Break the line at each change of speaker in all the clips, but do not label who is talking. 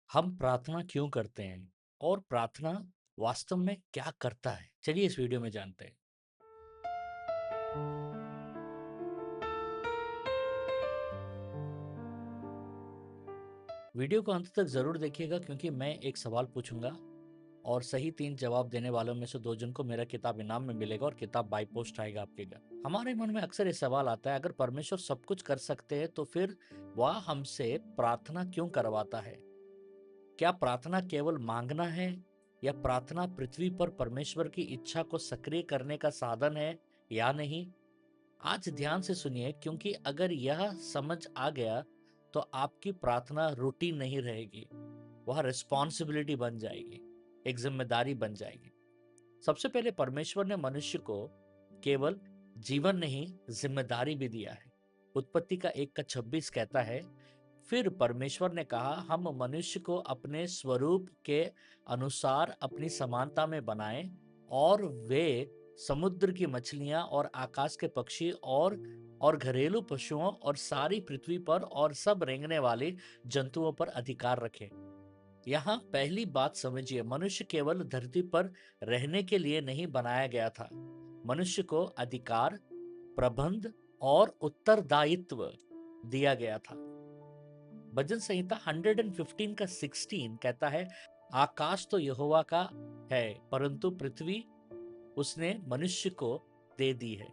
हम प्रार्थना क्यों करते हैं और प्रार्थना वास्तव में क्या करता है? चलिए इस वीडियो में जानते हैं। वीडियो को अंत तक जरूर देखिएगा क्योंकि मैं एक सवाल पूछूंगा और सही 3 जवाब देने वालों में से 2 जन को मेरा किताब इनाम में मिलेगा और किताब बाय पोस्ट आएगा आपके घर। हमारे मन में अक्सर ये सवाल आता है, अगर परमेश्वर सब कुछ कर सकते हैं तो फिर वह हमसे प्रार्थना क्यों करवाता है? क्या प्रार्थना केवल मांगना है या प्रार्थना पृथ्वी पर परमेश्वर की इच्छा को सक्रिय करने का साधन है या नहीं? आज ध्यान से सुनिए, क्योंकि अगर यह समझ आ गया तो आपकी प्रार्थना रूटीन नहीं रहेगी, वह रिस्पॉन्सिबिलिटी बन जाएगी, एक जिम्मेदारी बन जाएगी। सबसे पहले परमेश्वर ने मनुष्य को केवल जीवन नहीं, जिम्मेदारी भी दिया है। उत्पत्ति का 1:26 कहता है, फिर परमेश्वर ने कहा, हम मनुष्य को अपने स्वरूप के अनुसार अपनी समानता में बनाएं और वे समुद्र की मछलियां और आकाश के पक्षी और घरेलू पशुओं और सारी पृथ्वी पर और सब रेंगने वाले जंतुओं पर अधिकार रखें। यहाँ पहली बात समझिए, मनुष्य केवल धरती पर रहने के लिए नहीं बनाया गया था। मनुष्य को अधिकार, प्रबंध और उत्तरदायित्व दिया गया था। भजन संहिता 115 का 16 कहता है, आकाश तो यहोवा का है परंतु पृथ्वी उसने मनुष्य को दे दी है।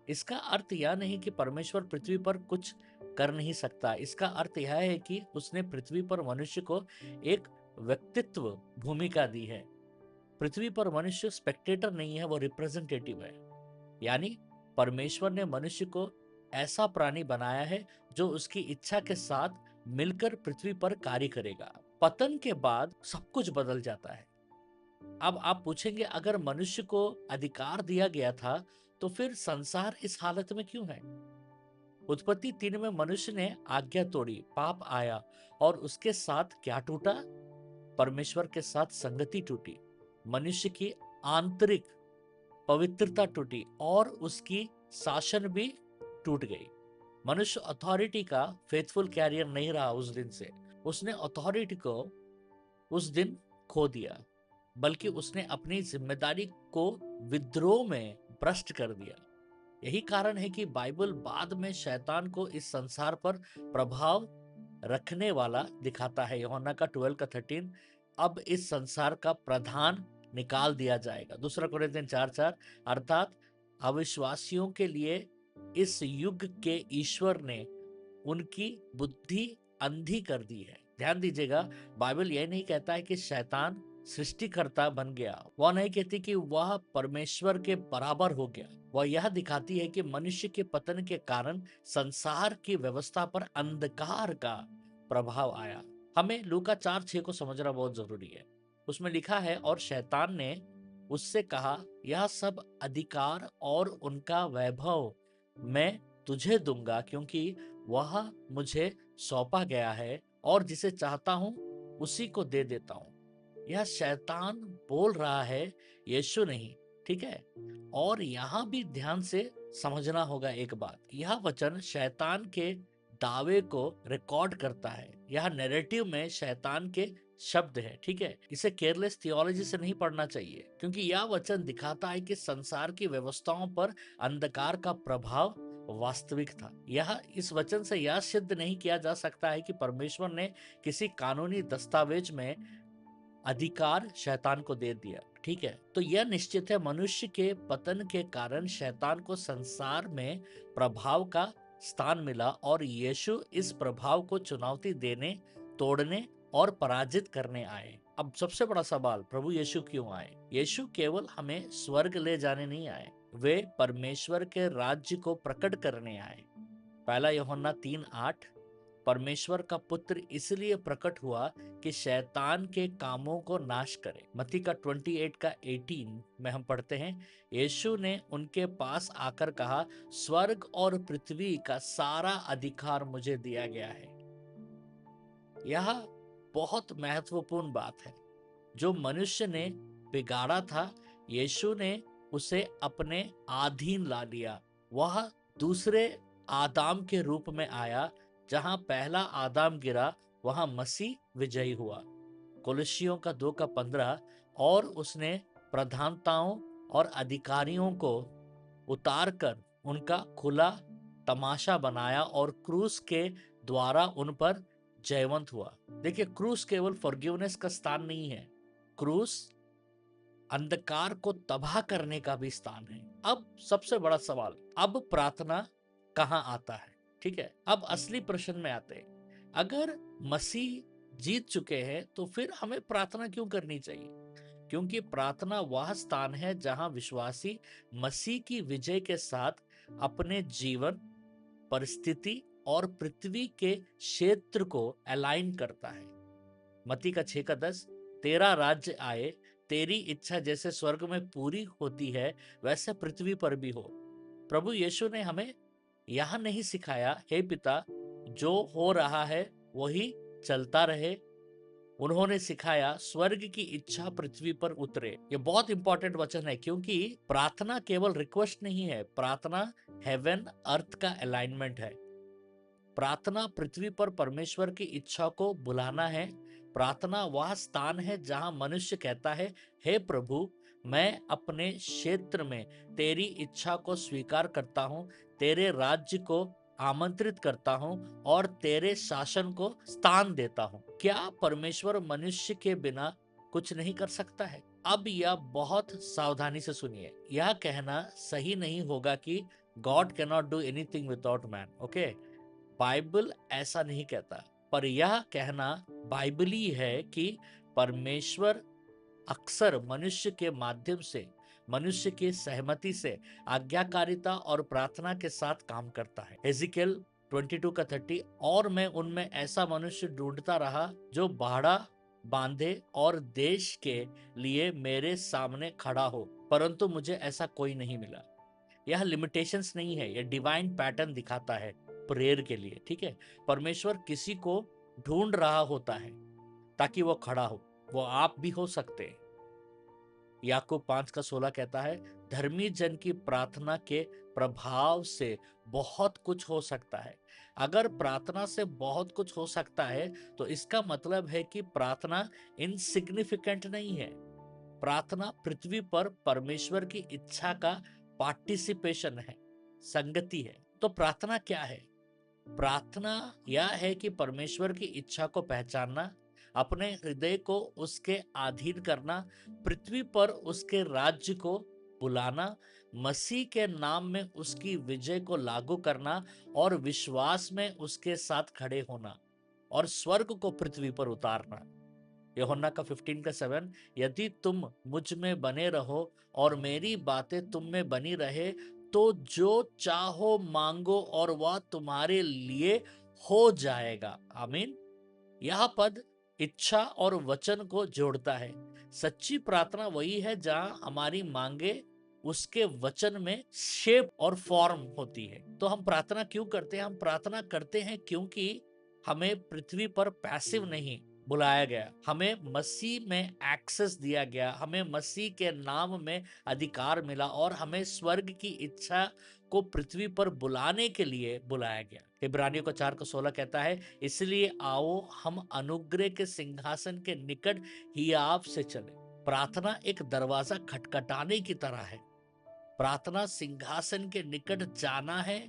इसका अर्थ यह नहीं कि परमेश्वर पृथ्वी पर कुछ कर नहीं सकता। इसका अर्थ यह है कि उसने पृथ्वी पर मनुष्य को एक व्यक्तित्व भूमिका दी है। पृथ्वी पर मनुष्य स्पेक्टेटर नहीं है, वो रिप्रेजेंटेटिव है। यानी परमेश्वर ने मनुष्य को ऐसा प्राणी बनाया है जो उसकी इच्छा के साथ मिलकर पृथ्वी पर कार्य करेगा। पतन के बाद सब कुछ बदल जाता है। अब आप पूछेंगे, अगर मनुष्य को अधिकार दिया गया था तो फिर संसार इस हालत में क्यों है? उत्पत्ति 3 में मनुष्य ने आज्ञा तोड़ी, पाप आया और उसके साथ क्या टूटा? परमेश्वर के साथ संगति टूटी, मनुष्य की आंतरिक पवित्रता टूटी और उसकी शासन भी टूट गई। मनुष्य अथॉरिटी का फेथफुल कैरियर नहीं रहा उस दिन से। उसने अथॉरिटी को उस दिन खो दिया, बल्कि उसने अपनी जिम्मेदारी को विद्रोह में भ्रष्ट कर दिया। यही कारण है कि बाइबल बाद में शैतान को इस संसार पर प्रभाव रखने वाला दिखाता है। यूहन्ना का 12 का 13, अब इस संसार का प्रधान निकाल दिया जाएगा। दूसरा कोरिन्थियन 4:4, अर्थात अविश्वासियों के लिए इस युग के ईश्वर ने उनकी बुद्धि अंधी कर दी है। ध्यान दीजिएगा, बाइबल यह नहीं कहता है कि शैतान सृष्टिकर्ता बन गया। वह नहीं कहती कि वह परमेश्वर के बराबर हो गया। वह यह दिखाती है कि मनुष्य के पतन के कारण संसार की व्यवस्था पर अंधकार का प्रभाव आया। हमें लूका 4:6 को समझना बहुत जरूरी है। उसमें लिखा है, और शैतान ने उससे कहा, यह सब अधिकार और उनका वैभव मैं तुझे दूंगा, क्योंकि वह मुझे सौंपा गया है और जिसे चाहता हूं उसी को दे देता हूं। यह शैतान बोल रहा है, यीशु नहीं। ठीक है। और यहां भी ध्यान से समझना होगा एक बात, यह वचन शैतान के दावे को रिकॉर्ड करता है। यह नैरेटिव में शैतान के शब्द है। ठीक है, इसे केयरलेस थियोलॉजी से नहीं पढ़ना चाहिए, क्योंकि यह वचन दिखाता है कि संसार की व्यवस्थाओं पर अंधकार का प्रभाव वास्तविक था। यह इस वचन से यह सिद्ध नहीं किया जा सकता है कि परमेश्वर ने किसी कानूनी दस्तावेज में अधिकार शैतान को दे दिया। ठीक है, तो यह निश्चित है, मनुष्य के पतन के कारण शैतान को संसार में प्रभाव का स्थान मिला और यीशु इस प्रभाव को चुनौती देने, तोड़ने और पराजित करने आए। अब सबसे बड़ा सवाल, प्रभु यीशु क्यों आए? यीशु केवल हमें स्वर्ग ले जाने नहीं आए, वे परमेश्वर के राज्य को प्रकट करने आए। पहला यूहन्ना 3:8, परमेश्वर का पुत्र इसलिए प्रकट हुआ कि शैतान के कामों को नाश करे। मत्ती का 28 का 18 में हम पढ़ते हैं, यीशु ने उनके पास आकर कहा, स्वर्ग और पृथ्वी का सारा अधिकार मुझे दिया गया है। यह बहुत महत्वपूर्ण बात है। जो मनुष्य ने बिगाड़ा था, यीशु ने उसे अपने अधीन ला लिया। वह दूसरे आदाम के रूप में आया। जहां पहला आदाम गिरा, वहां मसीह विजयी हुआ। कोलोसियों का 2 का 15, और उसने प्रधानताओं और अधिकारियों को उतार कर उनका खुला तमाशा बनाया और क्रूस के द्वारा उन पर जयवंत हुआ। देखिए, क्रूस केवल फॉरगिवनेस का स्थान नहीं है, क्रूस अंधकार को तबाह करने का भी स्थान है। अब सबसे बड़ा सवाल, अब प्रार्थना कहाँ आता है? ठीक है, अब असली प्रश्न में आते हैं। अगर मसीह जीत चुके हैं तो फिर हमें प्रार्थना क्यों करनी चाहिए? क्योंकि प्रार्थना वह स्थान है जहां विश्वासी मसीह की विजय के साथ अपने जीवन, परिस्थिति और पृथ्वी के क्षेत्र को अलाइन करता है। मत्ती का 6 का 10, तेरा राज्य आए, तेरी इच्छा जैसे स्वर्ग में पूरी होती है वैसे पृथ्वी पर भी हो। प्रभु यीशु ने हमें यह नहीं सिखाया, हे पिता, जो हो रहा है वही चलता रहे। उन्होंने सिखाया, स्वर्ग की इच्छा पृथ्वी पर उतरे। ये बहुत इंपॉर्टेंट वचन है, क्योंकि प्रार्थना केवल रिक्वेस्ट नहीं है, प्रार्थना हेवन अर्थ का अलाइनमेंट है। प्रार्थना पृथ्वी पर परमेश्वर की इच्छा को बुलाना है। प्रार्थना वह स्थान है जहां मनुष्य कहता है, हे प्रभु, मैं अपने क्षेत्र में तेरी इच्छा को स्वीकार करता हूं, तेरे राज्य को आमंत्रित करता हूं और तेरे शासन को स्थान देता हूं। क्या परमेश्वर मनुष्य के बिना कुछ नहीं कर सकता है? अब यह बहुत सावधानी से सुनिए, यह कहना सही नहीं होगा कि God can not do anything without man. Okay, Bible ऐसा नहीं कहता, पर यह कहना बाइबली है कि परमेश्वर अक्सर मनुष्य के माध्यम से, मनुष्य की सहमति से, आज्ञाकारिता और प्रार्थना के साथ काम करता है। एजिकेल 22 का 30, और मैं उनमें ऐसा मनुष्य ढूंढता रहा जो बाड़ा बांधे और देश के लिए मेरे सामने खड़ा हो, परंतु मुझे ऐसा कोई नहीं मिला। यह लिमिटेशंस नहीं है, यह डिवाइन पैटर्न दिखाता है प्रेयर के लिए। ठीक है, परमेश्वर किसी को ढूंढ रहा होता है ताकि वो खड़ा हो। वो आप भी हो सकते हैं। याकूब 5 का 16 कहता है, धर्मी जन की प्रार्थना के प्रभाव से बहुत कुछ हो सकता है। अगर प्रार्थना से बहुत कुछ हो सकता है तो इसका मतलब है कि प्रार्थना इनसिग्निफिकेंट नहीं है। प्रार्थना पृथ्वी पर परमेश्वर की इच्छा का पार्टिसिपेशन है, संगति है। तो प्रार्थना क्या है? प्रार्थना यह है कि परमेश्वर की इच्छा को पहचानना, अपने हृदय को उसके अधीन करना, पृथ्वी पर उसके राज्य को बुलाना, मसीह के नाम में उसकी विजय को लागू करना और विश्वास में उसके साथ खड़े होना, और स्वर्ग को पृथ्वी पर उतारना। यूहन्ना का 15 का 7, यदि तुम मुझ में बने रहो और मेरी बातें तुम में बनी रहे तो जो चाहो मांगो और वह तुम्हारे लिए हो जाएगा। आमीन। यह पद इच्छा और वचन को जोड़ता है। सच्ची प्रार्थना वही है जहां हमारी मांगे उसके वचन में शेप और फॉर्म होती है। तो हम प्रार्थना क्यों करते हैं? हम प्रार्थना करते हैं क्योंकि हमें पृथ्वी पर पैसिव नहीं बुलाया गया, हमें मसीह में एक्सेस दिया गया, हमें मसीह के नाम में अधिकार मिला और हमें स्वर्ग की इच्छा को पृथ्वी पर बुलाने के लिए बुलाया गया। इब्रानियों का 4 का 16 कहता है, इसलिए आओ हम अनुग्रह के सिंहासन के निकट ही आप से चले। प्रार्थना एक दरवाजा खटखटाने की तरह है। प्रार्थना सिंहासन के निकट जाना है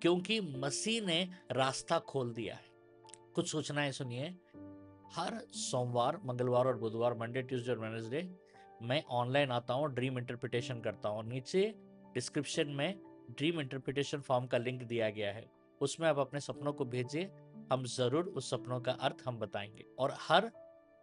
क्योंकि मसीह ने रास्ता खोल दिया है। कुछ सूचनाएं सुनिए। हर सोमवार, मंगलवार और बुधवार, मंडे, ट्यूसडे और वेडनेसडे मैं ऑनलाइन आता हूँ, ड्रीम इंटरप्रिटेशन करता हूँ। नीचे डिस्क्रिप्शन में ड्रीम इंटरप्रिटेशन फॉर्म का लिंक दिया गया है, उसमें आप अपने सपनों को भेजिए, हम जरूर उस सपनों का अर्थ हम बताएंगे। और हर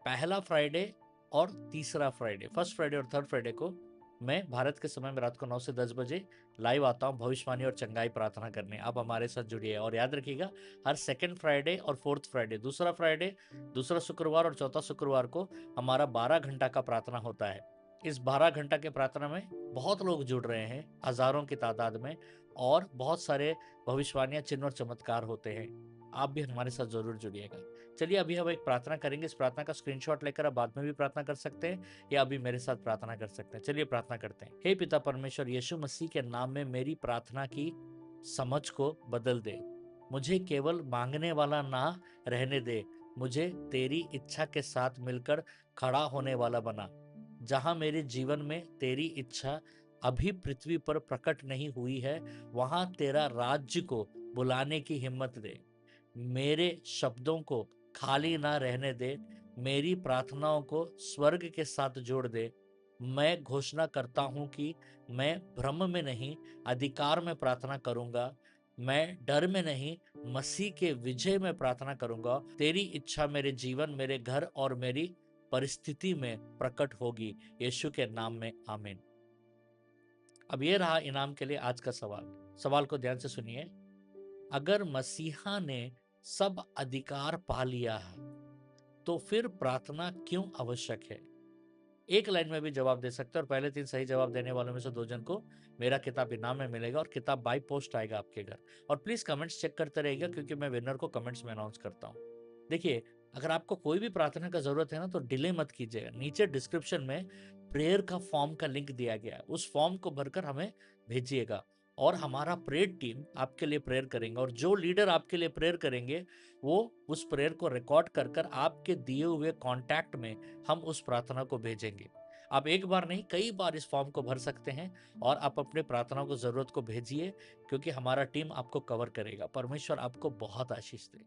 पहला फ्राइडे और तीसरा फ्राइडे, फर्स्ट फ्राइडे और थर्ड फ्राइडे को मैं भारत के समय में रात को 9 से 10 बजे लाइव आता हूँ भविष्यवाणी और चंगाई प्रार्थना करने। आप हमारे साथ जुड़िए और याद रखिएगा, हर सेकंड फ्राइडे और फोर्थ फ्राइडे, दूसरा फ्राइडे, दूसरा शुक्रवार और चौथा शुक्रवार को हमारा 12 घंटा का प्रार्थना होता है। इस 12 घंटा के प्रार्थना में बहुत लोग जुड़ रहे हैं, हजारों की तादाद में, और बहुत सारे भविष्यवाणियां, चिन्ह और चमत्कार होते हैं। आप भी हमारे साथ जरूर जुड़िएगा। चलिए अभी हम एक प्रार्थना करेंगे। इस प्रार्थना का स्क्रीनशॉट लेकर आप बाद में भी प्रार्थना कर सकते हैं या अभी मेरे साथ प्रार्थना कर सकते हैं। चलिए प्रार्थना करते हैं। हे पिता परमेश्वर, यीशु मसीह के नाम में मेरी प्रार्थना की समझ को बदल दे। मुझे केवल मांगने वाला ना रहने दे, मुझे तेरी इच्छा के साथ मिलकर खड़ा होने वाला बना। जहाँ मेरे जीवन में तेरी इच्छा अभी पृथ्वी पर प्रकट नहीं हुई है, वहाँ तेरा राज्य को बुलाने की हिम्मत दे। मेरे शब्दों को खाली ना रहने दे, मेरी प्रार्थनाओं को स्वर्ग के साथ जोड़ दे। मैं घोषणा करता हूँ कि मैं भ्रम में नहीं, अधिकार में प्रार्थना करूंगा। मैं डर में नहीं, मसीह के विजय में प्रार्थना करूंगा। तेरी इच्छा मेरे जीवन, मेरे घर और मेरी परिस्थिति में प्रकट होगी। यीशु के नाम में आमीन। अब ये रहा इनाम के लिए आज का सवाल। सवाल को ध्यान से सुनिए। अगर मसीहा ने सब अधिकार पा लिया है, तो फिर प्रार्थना क्यों आवश्यक है? एक लाइन में भी जवाब दे सकते हैं और पहले 3 सही जवाब देने वालों में से 2 जन को मेरा किताब इनाम में मिलेगा और किताब बाय पोस्ट आएगा आपके घर। और प्लीज कमेंट्स चेक करते रहिएगा, क्योंकि मैं विनर को कमेंट्स में अनाउंस करता हूँ। देखिए, अगर आपको कोई भी प्रार्थना का जरूरत है ना, तो डिले मत कीजिएगा। नीचे डिस्क्रिप्शन में प्रेयर का फॉर्म का लिंक दिया गया है, उस फॉर्म को भरकर हमें भेजिएगा और हमारा प्रेयर टीम आपके लिए प्रेयर करेंगे। और जो लीडर आपके लिए प्रेयर करेंगे, वो उस प्रेयर को रिकॉर्ड कर कर आपके दिए हुए कॉन्टैक्ट में हम उस प्रार्थना को भेजेंगे। आप एक बार नहीं, कई बार इस फॉर्म को भर सकते हैं और आप अपने प्रार्थनाओं को जरूरत को भेजिए, क्योंकि हमारा टीम आपको कवर करेगा। परमेश्वर आपको बहुत आशीष दे।